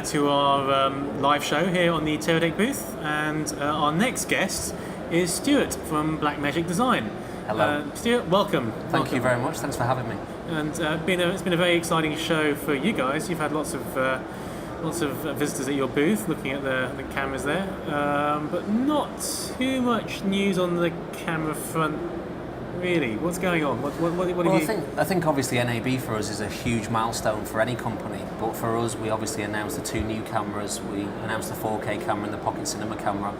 to our live show here on the Teradek booth, and our next guest is Stuart from Blackmagic Design. Hello. Stuart, welcome. Thank you very much, thanks for having me. And it's been a very exciting show for you guys. You've had lots of visitors at your booth looking at the cameras there, but not too much news on the camera front. Really, what's going on? What Well, I think obviously NAB for us is a huge milestone for any company, but for us, we obviously announced the two new cameras. We announced the 4K camera and the Pocket Cinema camera.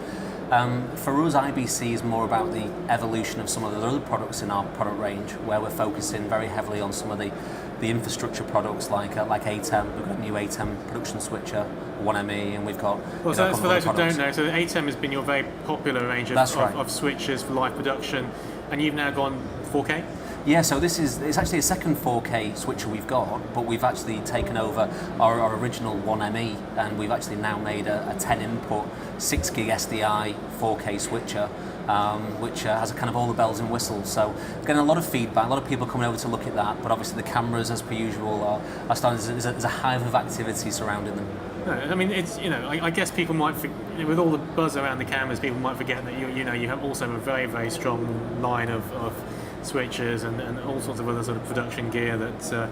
For us, IBC is more about the evolution of some of the other products in our product range, where we're focusing very heavily on some of the infrastructure products like ATEM. We've got a new ATEM production switcher, 1ME, and we've got. Well, so for those who don't know, so ATEM has been your very popular range of switches for live production, and you've now gone 4K? Yeah, so it's actually a second 4K switcher we've got, but we've actually taken over our original 1ME, and we've actually now made a 10 input 6 gig SDI 4K switcher, which has kind of all the bells and whistles. So getting a lot of feedback, a lot of people coming over to look at that, but obviously the cameras, as per usual, are starting. There's a hive of activity surrounding them. No, I mean, it's, I guess people might, with all the buzz around the cameras, people might forget that you have also a very, very strong line of switches and all sorts of other sort of production gear that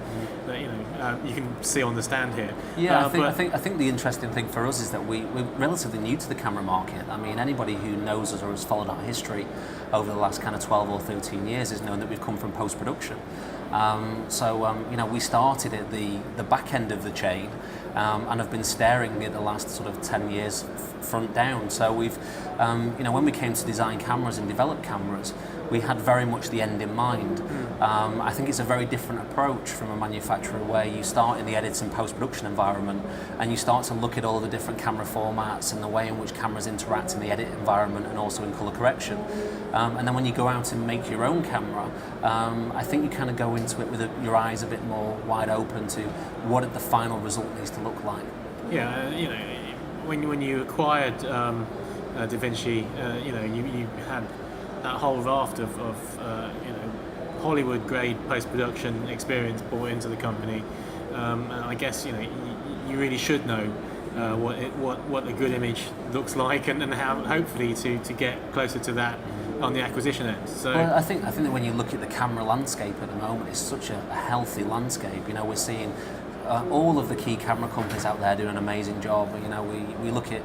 you can see on the stand here. Yeah, I think the interesting thing for us is that we're relatively new to the camera market. I mean, anybody who knows us or has followed our history over the last kind of 12 or 13 years has known that we've come from post-production. We started at the back end of the chain and have been staring at the last sort of 10 years front down. So we've, when we came to design cameras and develop cameras, we had very much the end in mind. I think it's a very different approach from a manufacturer, where you start in the edits and post-production environment and you start to look at all the different camera formats and the way in which cameras interact in the edit environment and also in color correction. And then when you go out and make your own camera, I think you kind of go into it with your eyes a bit more wide open to what the final result needs to look like. Yeah, when you acquired Da Vinci, you had that whole raft of Hollywood grade post-production experience brought into the company, and I guess you really should know what a good image looks like, and how hopefully to get closer to that on the acquisition end. So well, I think that when you look at the camera landscape at the moment, it's such a healthy landscape. We're seeing all of the key camera companies out there doing an amazing job. We look at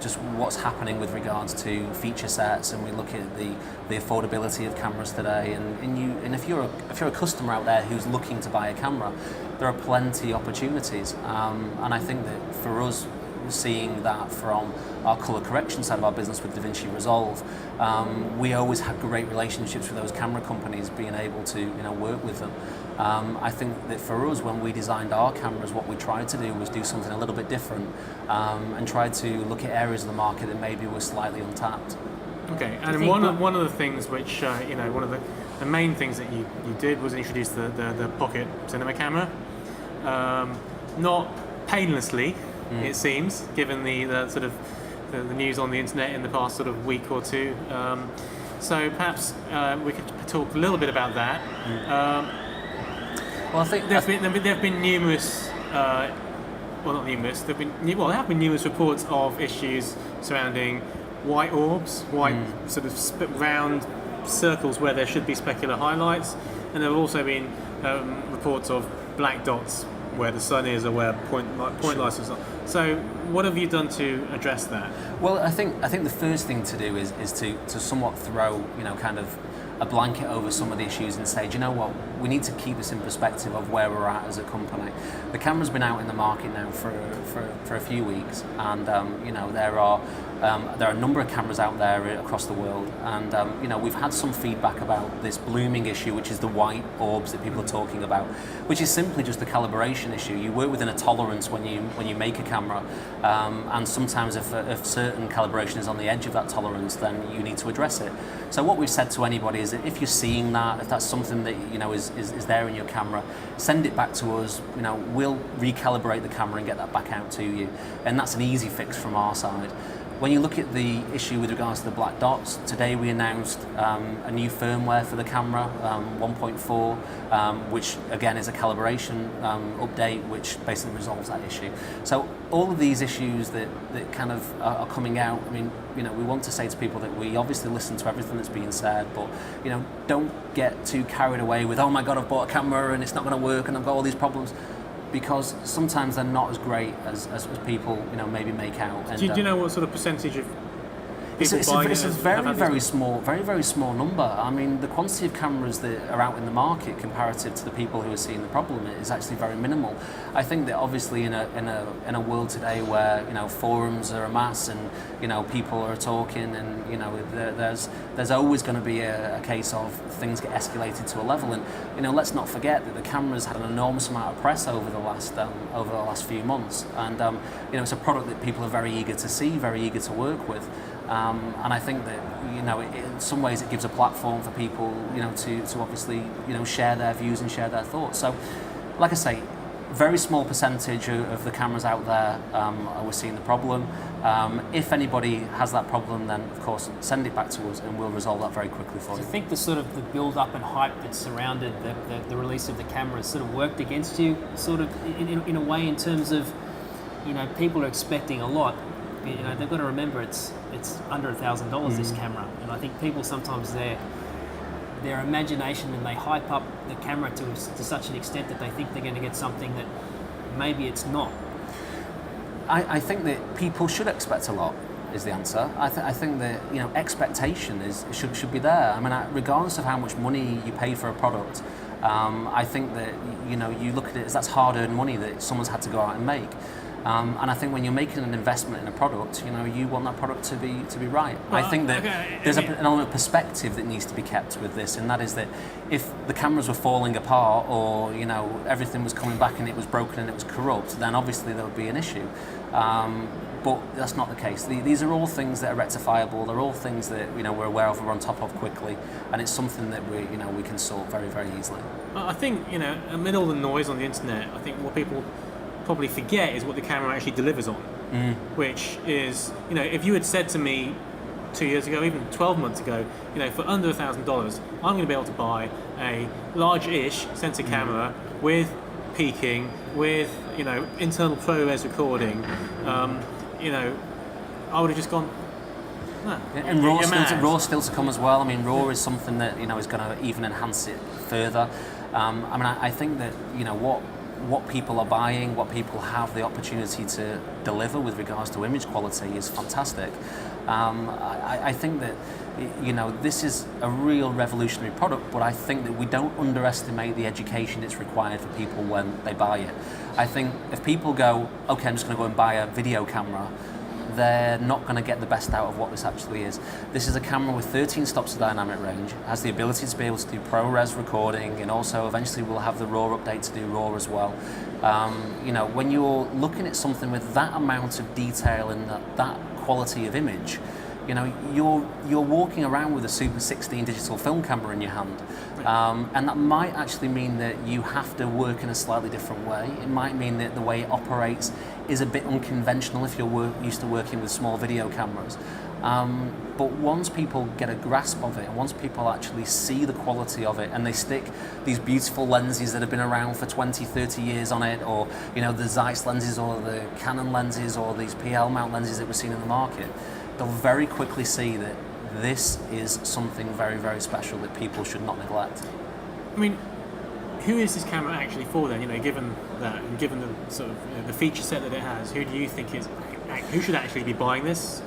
just what's happening with regards to feature sets, and we look at the affordability of cameras today. And if you're a customer out there who's looking to buy a camera, there are plenty of opportunities. And I think that for us, seeing that from our color correction side of our business with Da Vinci Resolve, we always had great relationships with those camera companies, being able to work with them. I think that for us, when we designed our cameras, what we tried to do was do something a little bit different, and tried to look at areas of the market that maybe were slightly untapped. Okay, and one of the things which one of the main things that you did was introduce the Pocket Cinema camera, not painlessly. It seems, given the sort of the news on the internet in the past sort of week or two. So perhaps we could talk a little bit about that. Well, I think there have been numerous. There have been numerous reports of issues surrounding white orbs, sort of round circles where there should be specular highlights, and there have also been reports of black dots where the sun is or where point lights are. So what have you done to address that? Well, I think the first thing to do is to somewhat throw kind of a blanket over some of the issues and say, do you know what, we need to keep this in perspective of where we're at as a company. The camera's been out in the market now for a few weeks, and there are a number of cameras out there across the world, and we've had some feedback about this blooming issue, which is the white orbs that people are talking about, which is simply just a calibration issue. You work within a tolerance when you make a camera, and sometimes if certain calibration is on the edge of that tolerance, then you need to address it. So what we've said to anybody is that if you're seeing that, if that's something that is there in your camera, send it back to us. We'll recalibrate the camera and get that back out to you, and that's an easy fix from our side. when you look at the issue with regards to the black dots, today we announced a new firmware for the camera, 1.4, which again is a calibration update, which basically resolves that issue. So all of these issues that kind of are coming out, I mean, we want to say to people that we obviously listen to everything that's being said, but don't get too carried away with, oh my God, I've bought a camera and it's not going to work and I've got all these problems. Because sometimes they're not as great as people maybe make out. And, do you know what sort of percentage of people it's buying it's a very small number. I mean, the quantity of cameras that are out in the market comparative to the people who are seeing the problem is actually very minimal. I think that obviously in a world today where forums are a mass and people are talking and there's always going to be a case of things get escalated to a level, and let's not forget that the cameras had an enormous amount of press over the last few months, and it's a product that people are very eager to see, very eager to work with. And I think that in some ways it gives a platform for people to obviously share their views and share their thoughts. So, like I say, very small percentage of the cameras out there are seeing the problem. If anybody has that problem, then of course send it back to us and we'll resolve that very quickly for you. Do you think the sort of the build up and hype that surrounded the release of the cameras sort of worked against you, sort of in a way, in terms of people are expecting a lot? They've got to remember it's under $1,000 this camera, and I think people sometimes their imagination, and they hype up the camera to such an extent that they think they're going to get something that maybe it's not. I think that people should expect a lot is the answer. I think that expectation should be there. I mean, regardless of how much money you pay for a product, I think that you look at it as that's hard-earned money that someone's had to go out and make. And I think when you're making an investment in a product, you want that product to be right. Well, I think that there's an element of perspective that needs to be kept with this, and that is that if the cameras were falling apart or everything was coming back and it was broken and it was corrupt, then obviously there would be an issue. But that's not the case. These are all things that are rectifiable. They're all things that we're aware of, we're on top of quickly, and it's something that we can sort very, very easily. I think amid all the noise on the internet, I think what people probably forget is what the camera actually delivers on, which is if you had said to me 2 years ago, even 12 months ago, for under $1,000 I'm going to be able to buy a large-ish sensor camera with peaking, with internal ProRes recording, I would have just gone, no. And RAW still to come as well. I mean, RAW is something that is going to even enhance it further. I think that what people are buying, what people have the opportunity to deliver with regards to image quality is fantastic. I think that this is a real revolutionary product, but I think that we don't underestimate the education that's required for people when they buy it. I think if people go, okay, I'm just going to go and buy a video camera, they're not going to get the best out of what this actually is. This is a camera with 13 stops of dynamic range, has the ability to be able to do ProRes recording, and also eventually we'll have the RAW update to do RAW as well. When you're looking at something with that amount of detail and that quality of image, you're walking around with a Super 16 digital film camera in your hand, and that might actually mean that you have to work in a slightly different way. It might mean that the way it operates is a bit unconventional if you're used to working with small video cameras. But once people get a grasp of it, and once people actually see the quality of it, and they stick these beautiful lenses that have been around for 20, 30 years on it, or the Zeiss lenses, or the Canon lenses, or these PL mount lenses that we're seeing in the market, they'll very quickly see that this is something very, very special that people should not neglect. I mean, who is this camera actually for then? Given that, and given the sort of the feature set that it has, who do you think who should actually be buying this?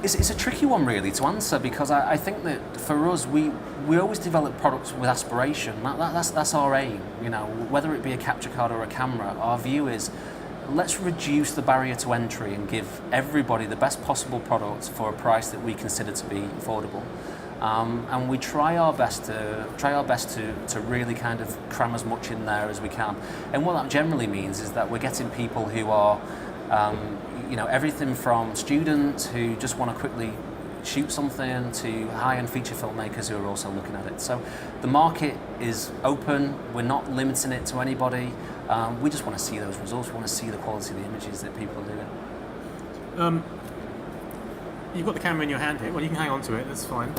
It's a tricky one really to answer, because I think that for us, we always develop products with aspiration. That's our aim. Whether it be a capture card or a camera, our view is, let's reduce the barrier to entry and give everybody the best possible product for a price that we consider to be affordable. And we try our best to really kind of cram as much in there as we can. And what that generally means is that we're getting people who are, everything from students who just want to quickly shoot something to high-end feature filmmakers who are also looking at it. So the market is open. We're not limiting it to anybody. We just want to see those results. We want to see the quality of the images that people are doing. you've got the camera in your hand here. Well, you can hang on to it. That's fine.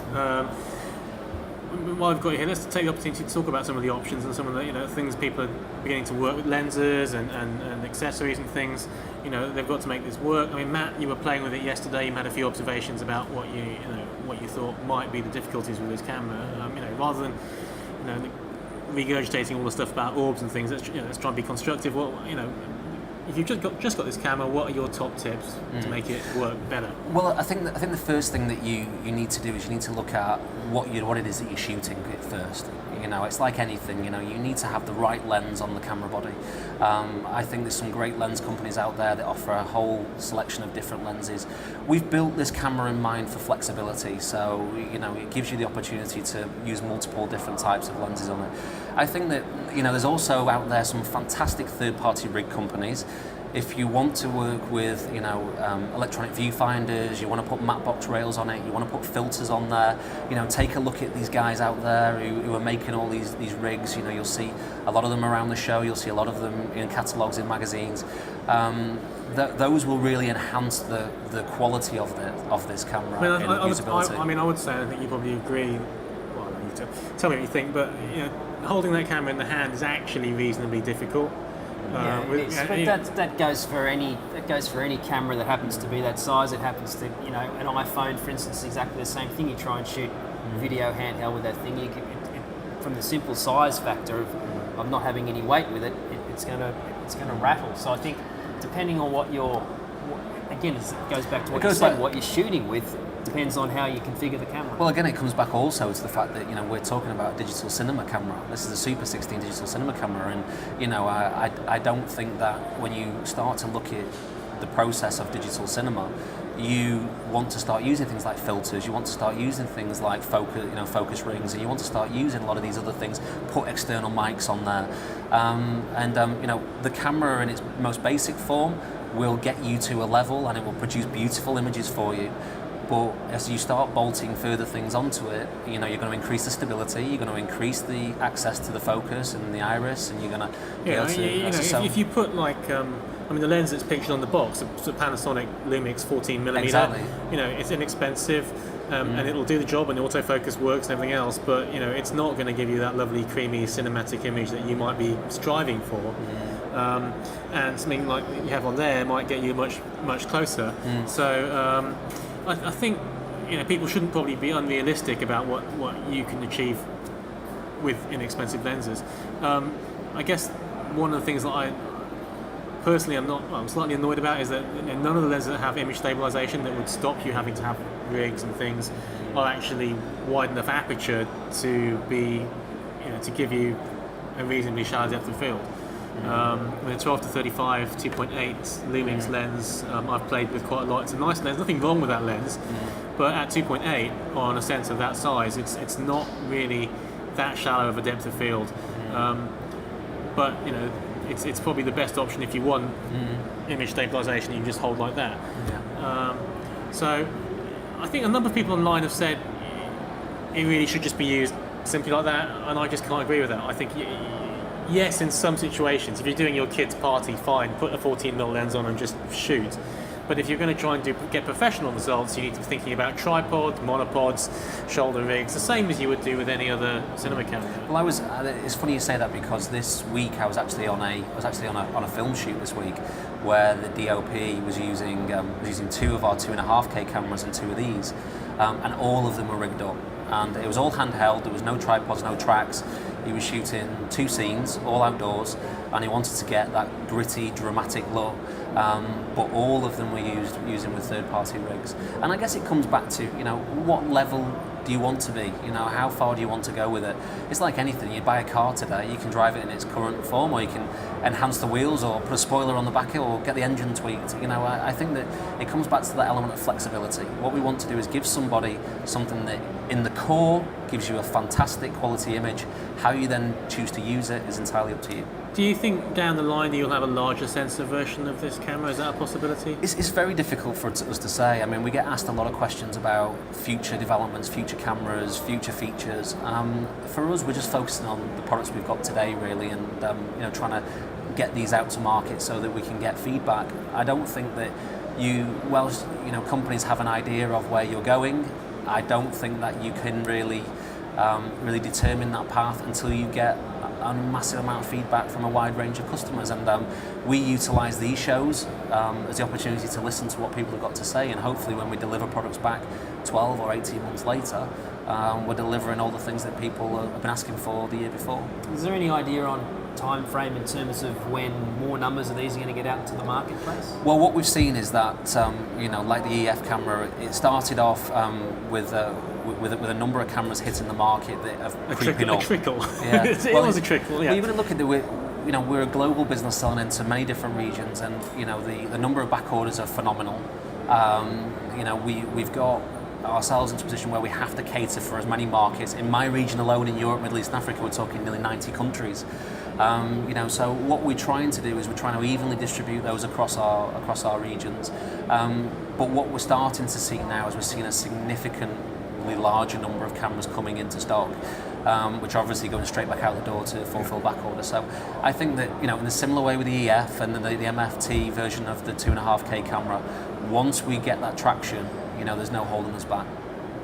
While I've got you here, let's take the opportunity to talk about some of the options and some of the things people are beginning to work with lenses and accessories and things. They've got to make this work. I mean, Matt, you were playing with it yesterday. You had a few observations about what you thought might be the difficulties with this camera. Rather than regurgitating all the stuff about orbs and things, let's try and be constructive. If you've just got this camera, what are your top tips to make it work better? Well, I think the first thing that you need to do is you need to look at what it is that you're shooting at first. It's like anything. You need to have the right lens on the camera body. I think there's some great lens companies out there that offer a whole selection of different lenses. We've built this camera in mind for flexibility, so it gives you the opportunity to use multiple different types of lenses on it. I think that there's also out there some fantastic third-party rig companies. If you want to work with, electronic viewfinders, you want to put matte box rails on it, you want to put filters on there, take a look at these guys out there who are making all these rigs. You'll see a lot of them around the show. You'll see a lot of them in catalogs, in magazines. Those will really enhance the quality of this camera and usability. I would say, I think you probably agree. Well, you tell me what you think, but holding that camera in the hand is actually reasonably difficult. That goes for any camera that happens to be that size. It happens to an iPhone, for instance, exactly the same thing. You try and shoot video handheld with that thing. From the simple size factor of not having any weight with it, it's going to rattle. So I think depending on what it goes back to what you said, what you're shooting with. Depends on how you configure the camera. Well, again, it comes back also to the fact that we're talking about a digital cinema camera. This is a Super 16 digital cinema camera, and I don't think that when you start to look at the process of digital cinema, you want to start using things like filters. You want to start using things like focus rings, and you want to start using a lot of these other things. Put external mics on there, the camera in its most basic form will get you to a level, and it will produce beautiful images for you. But as you start bolting further things onto it, you're going to increase the stability, you're going to increase the access to the focus and the iris, and you're going to be able to... if you put the lens that's pictured on the box, the Panasonic Lumix 14mm, exactly. It's inexpensive, and it'll do the job, and the autofocus works and everything else, but it's not going to give you that lovely, creamy, cinematic image that you might be striving for. And something like you have on there might get you much, much closer. So I think people shouldn't probably be unrealistic about what you can achieve with inexpensive lenses. I guess one of the things that I personally I'm slightly annoyed about is that none of the lenses that have image stabilization that would stop you having to have rigs and things are actually wide enough aperture to be to give you a reasonably shallow depth of field. With a 12 to 35 2.8 Lumix lens, I've played with quite a lot. It's a nice lens, nothing wrong with that lens, but at 2.8 on a sensor that size, it's not really that shallow of a depth of field. But it's probably the best option if you want image stabilization. You can just hold like that. So I think a number of people online have said it really should just be used simply like that, and I just can't agree with that. I think yes, in some situations, if you're doing your kid's party, fine, put a 14mm lens on and just shoot. But if you're going to try and get professional results, you need to be thinking about tripods, monopods, shoulder rigs, the same as you would do with any other cinema camera. Well, it's funny you say that, because this week I was actually on a film shoot this week where the DOP was using two of our 2.5K cameras and two of these, and all of them were rigged up. And it was all handheld, there was no tripods, no tracks. He was shooting two scenes, all outdoors, and he wanted to get that gritty, dramatic look. But all of them were using with third-party rigs. And I guess it comes back to, what level do you want to be? How far do you want to go with it? It's like anything. You buy a car today, you can drive it in its current form, or you can enhance the wheels, or put a spoiler on the back, or get the engine tweaked. I think that it comes back to that element of flexibility. What we want to do is give somebody something that, in the core, gives you a fantastic quality image. How you then choose to use it is entirely up to you. Do you think down the line you'll have a larger sensor version of this camera? Is that a possibility? It's very difficult for us to say. I mean, we get asked a lot of questions about future developments, future cameras, future features. For us, we're just focusing on the products we've got today, really, and trying to get these out to market so that we can get feedback. I don't think that companies have an idea of where you're going. I don't think that you can really determine that path until you get a massive amount of feedback from a wide range of customers, and we utilise these shows as the opportunity to listen to what people have got to say, and hopefully when we deliver products back 12 or 18 months later, we're delivering all the things that people have been asking for the year before. Is there any idea on time frame in terms of when more numbers of these are going to get out into the marketplace? Well, what we've seen is that like the EF camera, it started off with a number of cameras hitting the market that are creeping up. A trickle. Yeah. It was a trickle. Yeah. Well, even look at we're a global business selling into many different regions, and the number of back orders are phenomenal. We've got ourselves into a position where we have to cater for as many markets. In my region alone, in Europe, Middle East and Africa, we're talking nearly 90 countries. So what we're trying to do is we're trying to evenly distribute those across our regions. But what we're starting to see now is we're seeing a significantly larger number of cameras coming into stock, which are obviously going straight back out the door to fulfill back order. So I think that in a similar way with the EF and the MFT version of the 2.5K camera, once we get that traction, there's no holding us back.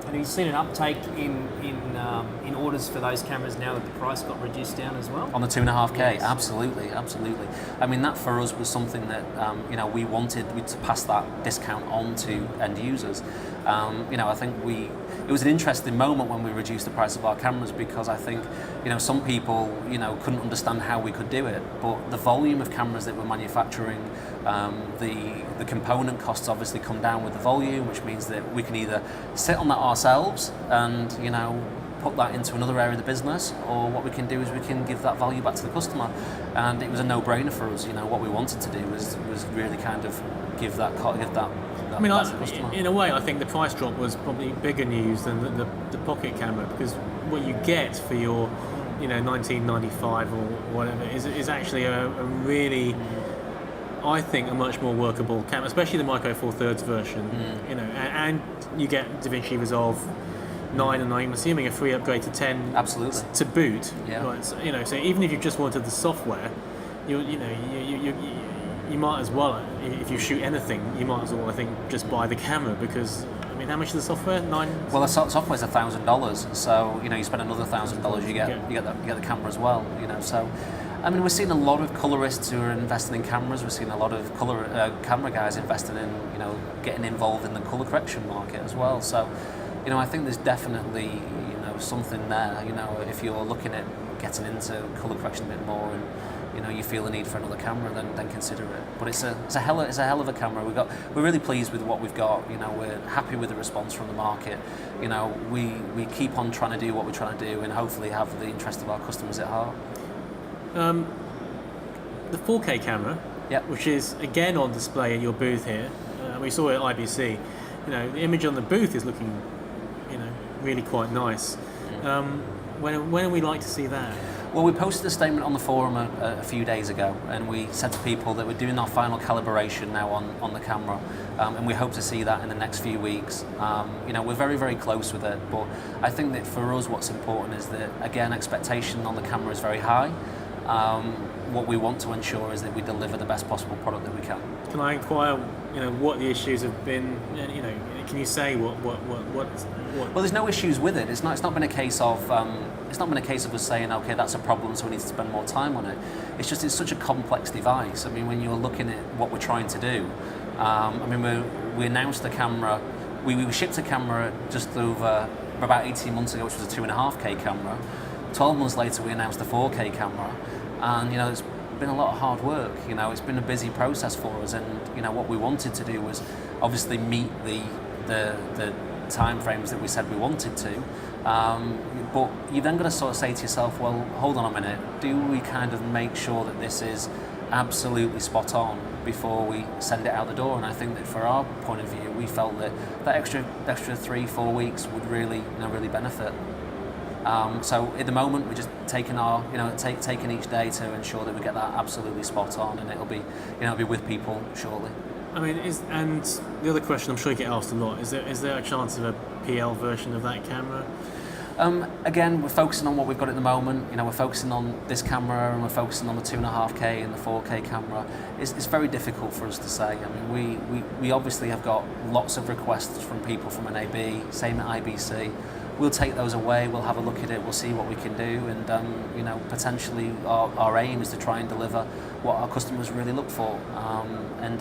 And have you seen an uptake in orders for those cameras now that the price got reduced down as well? On the 2.5K, yes. Absolutely. I mean, that for us was something that we wanted to pass that discount on to end users. I think it was an interesting moment when we reduced the price of our cameras, because I think some people couldn't understand how we could do it, but the volume of cameras that we're manufacturing, the component costs obviously come down with the volume, which means that we can either sit on that ourselves and put that into another area of the business, or what we can do is we can give that value back to the customer. And it was a no-brainer for us. What we wanted to do was really kind of give that back to the customer. In a way, I think the price drop was probably bigger news than the pocket camera, because what you get for your 1995 or whatever is actually a really, I think, a much more workable camera, especially the Micro Four Thirds version. And you get DaVinci Resolve 9, and I'm assuming a free upgrade to 10. Absolutely. To boot. Yeah. Right? So even if you just wanted the software, you might as well, if you shoot anything, you might as well, I think, just buy the camera, because how much is the software? $9? Well, the software's $1,000, so you spend another $1,000, you get the camera as well. So we're seeing a lot of colorists who are investing in cameras. We're seeing a lot of camera guys investing in getting involved in the color correction market as well. So I think there's definitely something there. If you're looking at getting into color correction a bit more, and you feel the need for another camera, then consider it. But it's a hell of a camera. We're really pleased with what we've got. We're happy with the response from the market. We keep on trying to do what we're trying to do, and hopefully have the interest of our customers at heart. The 4K camera, yep, which is again on display at your booth here. We saw it at IBC. The image on the booth is looking, really quite nice. When would we like to see that? Well, we posted a statement on the forum a few days ago, and we said to people that we're doing our final calibration now on the camera, and we hope to see that in the next few weeks. We're very, very close with it, but I think that for us what's important is that, again, expectation on the camera is very high. What we want to ensure is that we deliver the best possible product that we can. Can I inquire, what the issues have been? Can you say what? Well, there's no issues with it. It's not been a case of us saying, okay, that's a problem, so we need to spend more time on it. It's just it's such a complex device. When you're looking at what we're trying to do, we announced the camera. We shipped a camera just over about 18 months ago, which was a 2.5K camera. 12 months later, we announced a 4K camera, and it's been a lot of hard work. It's been a busy process for us, and what we wanted to do was obviously meet the time frames that we said we wanted to. But you've then got to sort of say to yourself, well, hold on a minute, do we kind of make sure that this is absolutely spot on before we send it out the door? And I think that for our point of view, we felt that extra 3-4 weeks would really benefit. So at the moment, we're just taking taking each day to ensure that we get that absolutely spot on, and it'll be with people shortly. And the other question I'm sure you get asked a lot is there a chance of a PL version of that camera? Again, we're focusing on what we've got at the moment. You know, we're focusing on this camera and we're focusing on the 2.5K and the 4K camera. It's very difficult for us to say. I mean, we obviously have got lots of requests from people from an AB, same at IBC. We'll take those away, we'll have a look at it, we'll see what we can do, and you know, potentially our aim is to try and deliver what our customers really look for. You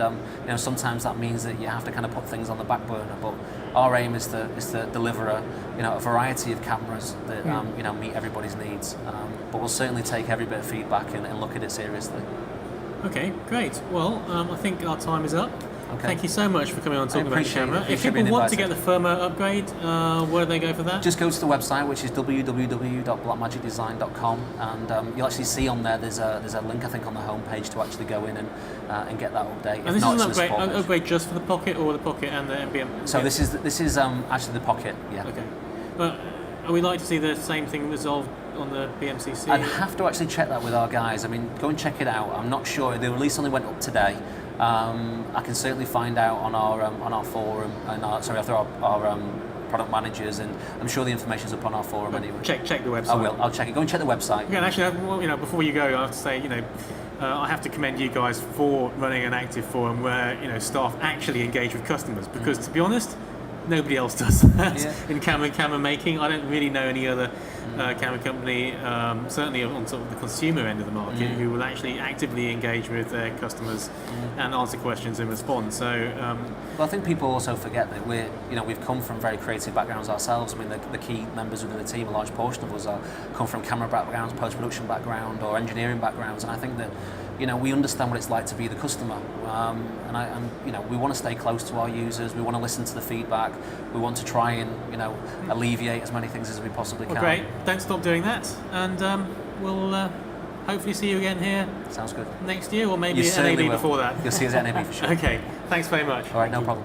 know, sometimes that means that you have to kind of put things on the back burner, but our aim is to deliver a variety of cameras that you know, meet everybody's needs. But we'll certainly take every bit of feedback and look at it seriously. Okay, great. Well, I think our time is up. Okay. Thank you so much for coming on talking about the camera. If appreciate people being want to invited. get the firmware upgrade, where do they go for that? Just go to the website, which is www.blackmagicdesign.com, and you'll actually see on there there's a link, I think, on the homepage to actually go in and get that update. And this is an upgrade just for the Pocket, or the Pocket and the MBM? So this is actually the Pocket, yeah. Okay. But are we like to see the same thing resolved on the BMCC? I'd have to actually check that with our guys. I mean, go and check it out. I'm not sure. The release only went up today. I can certainly find out on our forum and through our product managers, and I'm sure the information's up on our forum anyway. Check the website. I will. I'll check it. Go and check the website. Yeah, and actually, you know, before you go, I have to say, you know, I have to commend you guys for running an active forum where, you know, staff actually engage with customers, because to be honest, nobody else does that in camera making. I don't really know any other camera company, certainly on sort of the consumer end of the market, who will actually actively engage with their customers and answer questions and respond. So, well, I think people also forget that we've come from very creative backgrounds ourselves. I mean, the key members within the team, a large portion of us come from camera backgrounds, post-production background, or engineering backgrounds, and I think that, you know, we understand what it's like to be the customer, and you know, we want to stay close to our users. We want to listen to the feedback. We want to try and, you know, alleviate as many things as we possibly can. Great. Don't stop doing that, and we'll hopefully see you again here. Sounds good. Next year, or maybe You at certainly NAB will. before that. You'll see us at NAB for sure. Okay. Thanks very much. All right, no problem.